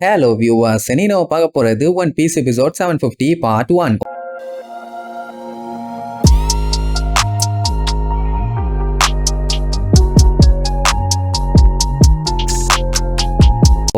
Hello viewers, நீ நம்ம பார்க்க போறது One Piece episode 750 part 1.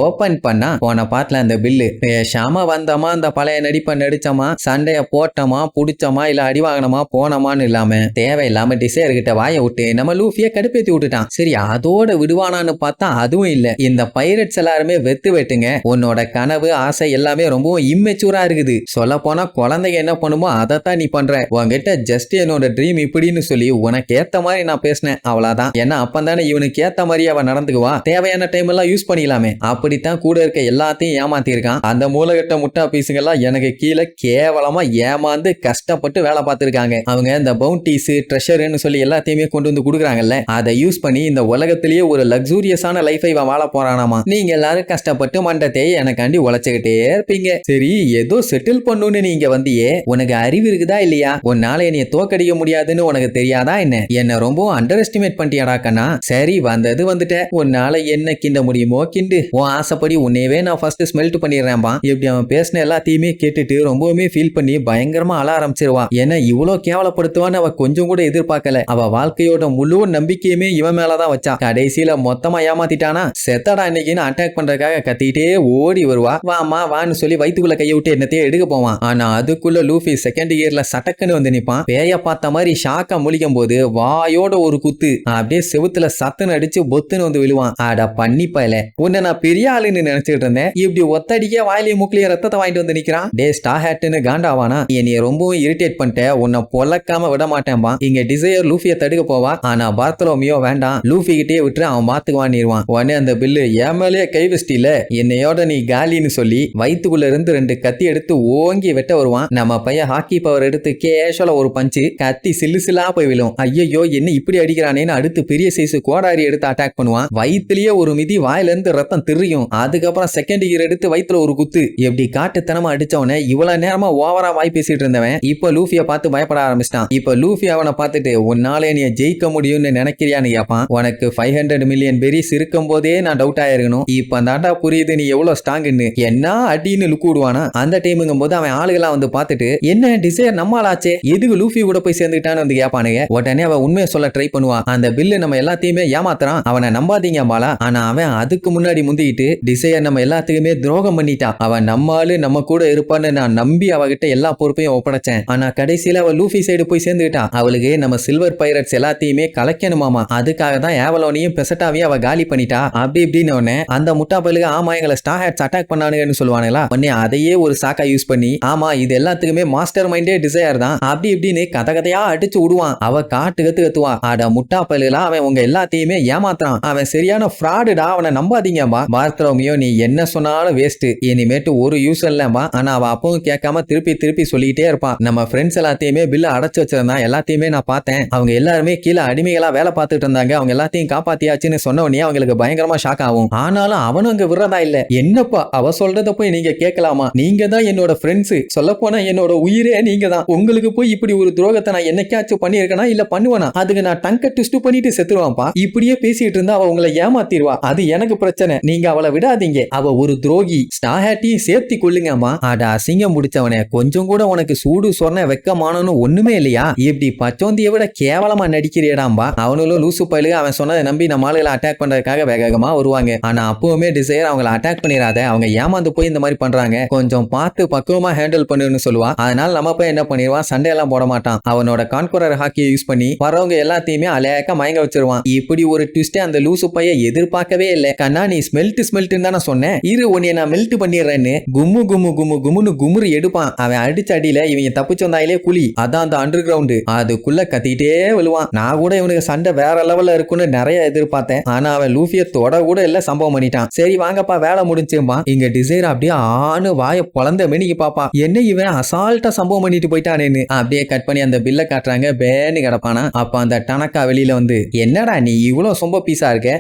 Open பண்ணா போன பாட்டுல அந்த பில்லு பேசாம வந்தோமா அந்த பழைய நடிப்பை நடிச்சோமா சண்டைய போட்டோமா புடிச்சோமா இல்ல அடி வாங்கினோமா போனோமான்னு இல்லாம தேவையில்லாம டிசைர் கிட்ட வாய விட்டு நம்ம லூஃபிய கடுப்பேத்தி விட்டுட்டான். சரி அதோட விடுவானான்னு பார்த்தா அதுவும் இல்ல. இந்த பைரட்ஸ் எல்லாருமே வெட்டுங்க. உன்னோட கனவு ஆசை எல்லாமே ரொம்பவும் இம்மெச்சூரா இருக்குது. சொல்ல போனா குழந்தைங்க என்ன பண்ணுமோ அதைத்தான் நீ பண்ற. உங்ககிட்ட ஜஸ்ட் என்னோட ட்ரீம் இப்படின்னு சொல்லி உனக்கு ஏத்த மாதிரி நான் பேசினேன் அவ்வளவுதான். ஏன்னா அப்பந்தானே இவனுக்கு ஏத்த மாதிரி அவன் நடந்துக்குவா. தேவையான டைம் எல்லாம் யூஸ் பண்ணிக்கலாமே. அப்படித்தான் கூட இருக்க எல்லாத்தையும் ஏமாத்திருக்கான். அந்த மூலகட்ட முட்டா பீஸுங்கெல்லாம் எனக்கு கீழே கேவலமா ஏமாந்து கஷ்டப்பட்டு வேலை பார்த்திருக்காங்க. அவங்க இந்த பவுண்டிஸ் ட்ரெஷர்னு சொல்லி எல்லாத்தையுமே கொண்டு வந்து கொடுக்குறாங்கல்ல, அதை யூஸ் பண்ணி இந்த உலகத்திலேயே ஒரு லக்ஸூரியஸான லைஃபை இவன் வாழ போறானாமா. நீங்க எல்லாரும் கஷ்டப்பட்டு மண்டத்தை எனக்காண்டி உழைச்சுக்கிட்டே இருப்பீங்க. சரி ஏதோ செட்டில் பண்ணுன்னு நீங்க வந்தியே, உனக்கு அறிவு இருக்குதா இல்லையா? உன்னால என்னைய தோக்கடிக்க முடியாதுன்னு உனக்கு தெரியாதா என்ன? என்ன ரொம்ப அண்டர் எஸ்டிமேட் பண்ணிட்டியாடா கண்ணா. சரி வந்தது வந்துட்ட, உன்னால என்ன கிண்ட முடியுமோ கிண்டு. ஆசைப்படி உன்னையவே நான் ஃபர்ஸ்ட் ஸ்மெல்ட் பண்ணிடுறேன்பா. இப்படி அவன் பேசின எல்லாத்தையுமே கேட்டுட்டு ரொம்பவுமே ஃபீல் பண்ணி பயங்கரமா அழ ஆரம்பிச்சிருவான். ஏன்னா இவ்வளவு கேவலப்படுத்துவான்னு அவ கொஞ்சம் கூட எதிர்பார்க்கல. அவ வாழ்க்கையோட முழு நம்பிக்கையுமே இவன் மேலதான் வச்சா. கடைசியில மொத்தமா ஏமாத்திட்டானா. செத்தடா இன்னைக்குன்னு அட்டாக் பண்றதுக்காக கத்திட்டே ஓடி வருவா. வாமா வான்னு சொல்லி வயிற்றுக்குள்ள கையை விட்டு என்னத்தையே எடுக்க போவான். ஆனா அதுக்குள்ள லூஃபி செகண்ட் இயர்ல சட்டக்குன்னு வந்து நிப்பான். பேய பார்த்த மாதிரி ஷாக்கா முழிக்கும் போது வாயோட ஒரு குத்து அப்படியே செவுத்துல சத்துன்னு அடிச்சு பொத்துன்னு வந்து விழுவான். அட பண்ணிப்பாயில உன்னை நான் பெரிய ஆளுன்னு நினைச்சிட்டு இருந்தேன். இப்படி ஒத்தடிக்க வாயிலே மூக்கிலேயே ரத்தத்தை வாங்கிட்டு வந்து நிக்கிறான். டே ஸ்டார் ஹேட்னு காண்டாவானா, என்னைய ரொம்பவும் இரிட்டேட் பண்ணிட்ட, உன்னை பொல்லக்காம விட மாட்டேன்பா. இங்க டிசையர் லூஃபியை தடுக்க போவா. ஆனா பார்த்தலோமியோ வேண்டாம், லூஃபி கிட்டே விட்டு அவன் பாத்துக்குவான்னிருவான். உடனே அந்த பில்லு ஏமலே கை வச்சிட்டில, என்னையோட நீ காலின்னு சொல்லி வயிற்றுக்குள்ள இருந்து 2 கத்தி எடுத்து ஓங்கி வெட்ட வருவான். நம்ம பையன் ஹாக்கி பவர் எடுத்து கேஷுவலா ஒரு பஞ்சு கத்தி சில்லு சில்லா போய் விழும். ஐயோ என்ன இப்படி அடிக்கிறானேன்னு அடுத்து பெரிய சைஸ் கோடாரி எடுத்து அட்டாக் பண்ணுவான். வயிற்றுலயே ஒரு மிதி, வாயில இருந்து ரத்தம் தெரியும். அதுக்கப்புறம் செகண்ட் இயர் எடுத்து வயிற்றுல ஒரு குத்து. எப்படி காட்டுத்தனமா அடிச்சவன இவ்வளவு நேரமா ஓவரா வாய் பேசிட்டு இருந்தவன் இப்ப லூஃபிய பார்த்து பயப்பட ஆரம்பிச்சிட்டான். இப்ப லூஃபி அவனை பார்த்துட்டு உன்னால நீ ஜெயிக்க முடியும்னு நினைக்கிறியான்னு கேட்பான். உனக்கு 500 மில்லியன் பெரிஸ் இருக்கும் போதே நான் டவுட் ஆயிருக்கணும். இப்ப தாண்டா புரியுது நீ எவ்வளவு ஸ்ட்ராங்னு. என்ன அடின்னு லுக்கு விடுவானா. அந்த டைமுங்கும் போது அவன் ஆளுகெல்லாம் வந்து பார்த்துட்டு என்ன டிசைர் நம்மளாச்சே எதுக்கு லூஃபி கூட போய் சேர்ந்துட்டான்னு வந்து கேட்பானுங்க. உடனே அவன் உண்மையை சொல்ல ட்ரை பண்ணுவான். அந்த பில்லு நம்ம எல்லாத்தையுமே ஏமாத்துறான், அவனை நம்பாதீங்க மாலா. ஆனா அவன் அதுக்கு முன்னாடி முந்திக்கிட்டு டிசையர் நம்ம எல்லாத்துக்குமே துரோகம் பண்ணிட்டா. அவன் நம்மாலு நம்ம கூட இருப்பான்னு நான் நம்பி அவகிட்ட எல்லா பொறுப்பையும் ஒப்படைச்சேன். ஆனா கடைசியில அவ லூஃபி சைடு போய் சேர்ந்துட்டா. அவளுக்கு நம்ம சில்வர் பைரட்ஸ் எல்லாத்தையுமே கலக்கணுமாமா. அதுக்காக தான் ஏவலோனையும் பெசட்டாவையும் அவ காலி பண்ணிட்டா. அப்படி இப்படின்னு அந்த முட்டா பயிலுக்கு ஆமா எங்களை ஸ்டார் ஹேட்ஸ் அட்டாக் பண்ணானுங்கன்னு சொல்லுவானுங்களா. உடனே அதையே ஒரு சாக்கா யூஸ் பண்ணி ஆமா இது எல்லாத்துக்குமே மாஸ்டர் மைண்டே டிசையர் தான் அப்படி இப்படின்னு கதையா அடிச்சு விடுவான். அவ காட்டு கத்துவா. அட முட்டா பயிலுகளா, அவன் உங்க எல்லாத்தையுமே ஏமாத்தான். அவன் சரியான ஃப்ராடுடா, அவனை நம்பாதீங்கம்மா. பார்த்தலோமியோ நீ என்ன சொன்னாலும் வேஸ்ட், இனிமேட்டு ஒரு யூஸ் இல்லம்பா. ஆனா அவ அப்பவும் கேட்காம திருப்பி சொல்லிட்டே இருப்பான். நம்ம ஃப்ரெண்ட்ஸ் எல்லாத்தையுமே பில்ல அடைச்சு வச்சிருந்தான், எல்லாத்தையுமே நான் பார்த்தேன். அவங்க எல்லாருமே கீழே அடிமைகளா வேலை பார்த்துட்டு இருந்தாங்க. அவங்க எல்லாத்தையும் காப்பாத்தியாச்சுன்னு சொன்ன உடனே அவங்களுக்கு பயங்கரமா ஷாக் ஆகும். ஆனாலும் அவனும் அங்க விடுறதா இல்ல. என்னப்பா அவ சொல்றத போய் நீங்க கேட்கலாமா? நீங்க தான் என்னோட ஃப்ரெண்ட்ஸ், சொல்ல போனா என்னோட உயிரே நீங்க தான். உங்களுக்கு போய் இப்படி ஒரு துரோகத்தை நான் என்னைக்காச்சும் பண்ணிருக்கனா இல்ல பண்ணுவேனா? அதுக்கு நான் டங்க ட்விஸ்ட் பண்ணிட்டு செத்துருவான்ப்பா. இப்படியே பேசிட்டு இருந்தா அவ உங்களை ஏமாத்திடுவா. அது எனக்கு பிரச்சனை, நீங்க அவளை விடாதீங்க. அவ ஒரு துரோகி, ஸ்டார் ஹேட்டையும் சேர்த்தி கொள்ளுங்கம்மா. அட அசிங்கம் முடிச்சவனே, கொஞ்சம் கூட உனக்கு சூடு சொன்ன வெக்கமானு ஒண்ணுமே இல்லையா? இப்படி பச்சோந்திய விட கேவலமா நடிக்கிறியடாம்பா. அவனும் லூசு பயிலுக்கு அவன் சொன்னதை நம்பி நம்ம ஆளுகளை அட்டாக் பண்றதுக்காக வேகமா வருவாங்க. ஆனா அப்பவுமே டிசையர் அவங்களை அட்டாக் பண்ணிடாத, அவங்க ஏமாந்து போய் இந்த மாதிரி பண்றாங்க, கொஞ்சம் பார்த்து பக்குவமா ஹேண்டில் பண்ணுன்னு சொல்லுவா. அதனால நம்ம போய் என்ன பண்ணிடுவான், சண்டையெல்லாம் போட மாட்டான். அவனோட கான்குரர் ஹாக்கியை யூஸ் பண்ணி வரவங்க எல்லாத்தையுமே அலையாக்க மயங்க வச்சிருவான். இப்படி ஒரு ட்விஸ்டே அந்த லூசு பைய எதிர்பார்க்கவே இல்லை. கண்ணா நீ ஸ்மெல்ட் தானே சொன்னேன், இரு உன்னைய நான் மெல்ட் பண்ணிடுறேன்னு கும்முன்னு குமுறு எடுப்பான். அவன் அடிச்ச அடியில இவங்க தப்பிச்சு வந்தாயிலே குழி, அதான் அந்த அண்டர் கிரவுண்டு, அதுக்குள்ள கத்திட்டே விழுவான். நான் கூட இவனுக்கு சண்டை வேற லெவல்ல இருக்குன்னு நிறைய எதிர்பார்த்தேன். ஆனா அவன் லூஃபிய தொட கூட இல்ல, சம்பவம் பண்ணிட்டான். சரி வாங்கப்பா வேலை முடிஞ்சுமா. இங்க டிசைர் அப்படியே ஆணு வாய பொழந்த மெனிக்கு பாப்பா, என்ன இவன் அசால்ட்டா சம்பவம் பண்ணிட்டு போயிட்டானேன்னு. அப்படியே கட் பண்ணி அந்த பில்ல காட்டுறாங்க. பேன்னு கிடப்பானா. அப்ப அந்த டனக்கா வெளியில வந்து என்னடா நீ இவ்வளவு சொம்ப பீஸா இருக்க,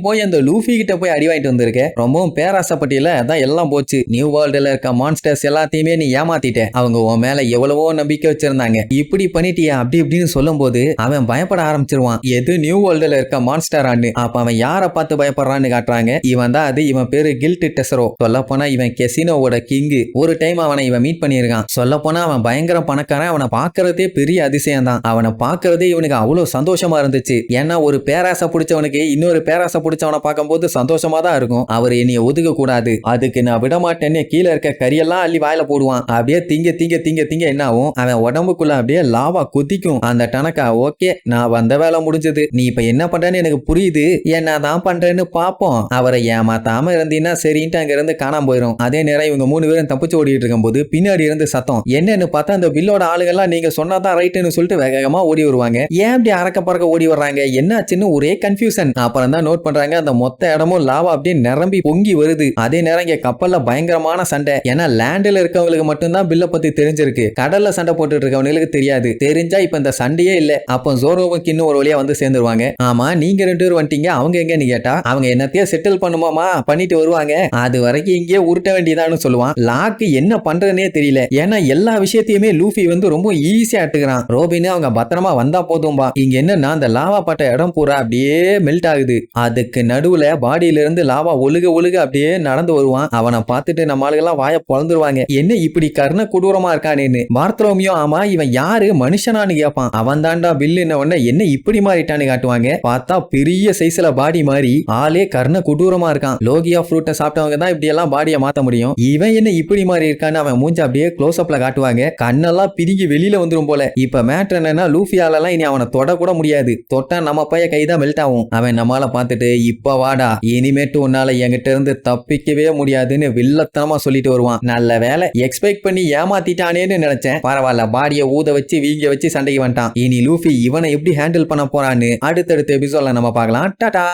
போய் அந்த லூஃபி கிட்ட போய் அடி வாங்கிட்டு வந்திருக்க, இருக்க, ரொம்பவும் பேராசப்பட்டியில அதான் எல்லாம் போச்சு. நியூ வேர்ல்டுல இருக்க மான்ஸ்டர்ஸ் எல்லாத்தையுமே நீ ஏமாத்திட்ட. அவங்க உன் மேல எவ்வளவோ நம்பிக்கை வச்சிருந்தாங்க, இப்படி பண்ணிட்டியா அப்படி இப்படின்னு சொல்லும் போது அவன் பயப்பட ஆரம்பிச்சிருவான். எது நியூ வேர்ல்டுல இருக்க மான்ஸ்டரான்னு. அப்ப அவன் யாரை பார்த்து பயப்படுறான்னு காட்டுறாங்க. இவன் தான் அது. இவன் பேரு கில்ட் டெசரோ. சொல்ல போனா இவன் கெசினோவோட கிங்கு. ஒரு டைம் அவனை இவன் மீட் பண்ணியிருக்கான். சொல்ல போனா அவன் பயங்கர பணக்காரன். அவனை பாக்குறதே பெரிய அதிசயம் தான். அவனை பாக்குறதே இவனுக்கு அவ்வளவு சந்தோஷமா இருந்துச்சு. ஏன்னா ஒரு பேராசை பிடிச்சவனுக்கு இன்னொரு பேராசை பிடிச்சவனை பார்க்கும்போது சந்தோஷமா தான் இருக்கும். அவர் என்னைய ஒதுக்க கூடாது, அதுக்கு நான் விட மாட்டேன்னு கீழே இருக்க கரியெல்லாம் அள்ளி வாயில போடுவான். அப்படியே திங்க திங்க திங்க திங்க என்ன ஆகும், அவன் உடம்புக்குள்ள அப்படியே லாவா குதிக்கும். அந்த டனக்கா ஓகே நான் வந்த வேலை முடிஞ்சது, நீ இப்ப என்ன பண்றேன்னு எனக்கு புரியுது, என்னதான் பண்றேன்னு பாப்போம். அவரை ஏமாத்தாம இருந்தீங்கன்னா சரின்ட்டு அங்க இருந்து காணாம போயிடும். அதே நேரம் இவங்க 3 பேரும் தப்பிச்சு ஓடிட்டு இருக்கும் போது பின்னாடி இருந்து சத்தம். என்னன்னு பார்த்தா அந்த பில்லோட ஆளுகள்லாம் நீங்க சொன்னாதான் ரைட்டுன்னு சொல்லிட்டு வேகமா ஓடி வருவாங்க. ஏன் அப்படி அறக்க பறக்க ஓடி வர்றாங்க, என்னாச்சுன்னு ஒரே கன்ஃபியூஷன். அப்புறம் தான் நோட் பண்றாங்க அந்த மொத்த இடமும் லாவா அப்படியே நிரம்பி பொங்கி வருது. அதே நேரம் இங்க கப்பல்ல பயங்கரமான சண்டை. ஏன்னா லேண்டில் இருக்கவங்களுக்கு மட்டும்தான் பில்ல பத்தி தெரிஞ்சிருக்கு, கடல்ல சண்டை போட்டுட்டு இருக்கவங்களுக்கு தெரியாது. தெரிஞ்சா இப்ப இந்த சண்டையே இல்ல. அப்போ ஜோரோவும் இன்னும் ஒரு வழியா வந்து சேர்ந்துருவாங்க. ஆமா நீங்க 2 பேரும் வந்துட்டீங்க, அவங்க எங்கன்னு கேட்டா அவங்க என்னத்தையே செட்டில் பண்ணுமாமா பண்ணிட்டு வருவாங்க, அது வரைக்கும் இங்கே உருட்ட வேண்டியதான்னு சொல்லுவான். லாக்கு என்ன பண்றதுனே தெரியல. ஏன்னா எல்லா விஷயத்தையுமே லூஃபி வந்து ரொம்ப ஈஸியா எடுத்துக்கிறான். ரோபின் அவங்க பத்திரமா வந்தா போதும்பா. இங்க என்னன்னா அந்த லாவா பட்ட இடம் பூரா அப்படியே மெல்ட் ஆகுது. அதுக்கு நடுவுல பாடியில இருந்து லாவா ஒழுக ஒழுக அப்படியே நடந்து வருவான். அவனை பார்த்துட்டு நம்ம ஆளுகெல்லாம் வாய பொழந்துருவாங்க, என்ன இப்படி கர்ண கொடூரமா இருக்கானேன்னு. பார்த்தரோமியோ ஆமா இவன் யாரு மனுஷனான்னு கேட்பான். அவன் தாண்டா பில்லுன்ன உடனே என்ன இப்படி மாறிட்டான்னு காட்டுவாங்க. பார்த்தா பெரிய சைஸ்ல பாடி மாறி ஆளே கர்ண கொடூரமா இருக்கான். லோகியா ஃப்ரூட்டை சாப்பிட்டவங்க தான் இப்படி எல்லாம் பாடியை மாத்த முடியும். இவன் என்ன இப்படி மாறி இருக்கான்னு அவன் மூஞ்ச அப்படியே க்ளோஸ் அப்ல காட்டுவாங்க. கண்ணெல்லாம் பிரிங்கி வெளியில வந்துரும் போல. இப்ப மேட்ரு என்னன்னா லூஃபியாலெல்லாம் இனி அவனை தொட கூட முடியாது. தொட்டா நம்ம பைய கைதான் மெல்ட் ஆகும். அவன் நம்மால பார்த்துட்டு இப்ப வாடா, இனிமேட்டு உன்னால என்கிட்ட இருந்து தப்பிக்கவே முடியாதுன்னு வில்லத்தனமா சொல்லிட்டு வருவான். நல்ல வேலை எக்ஸ்பெக்ட் பண்ணி ஏமாத்திட்டானேன்னு நினைச்சேன். பரவாயில்ல, பாடியை ஊத வச்சு வீங்க வச்சு சண்டைக்கு வந்துட்டான். இனி லூஃபி இவனை எப்படி ஹேண்டில் பண்ண போறான்னு அடுத்தடுத்த எபிசோட்ல நம்ம பார்க்கலாம். டாடா.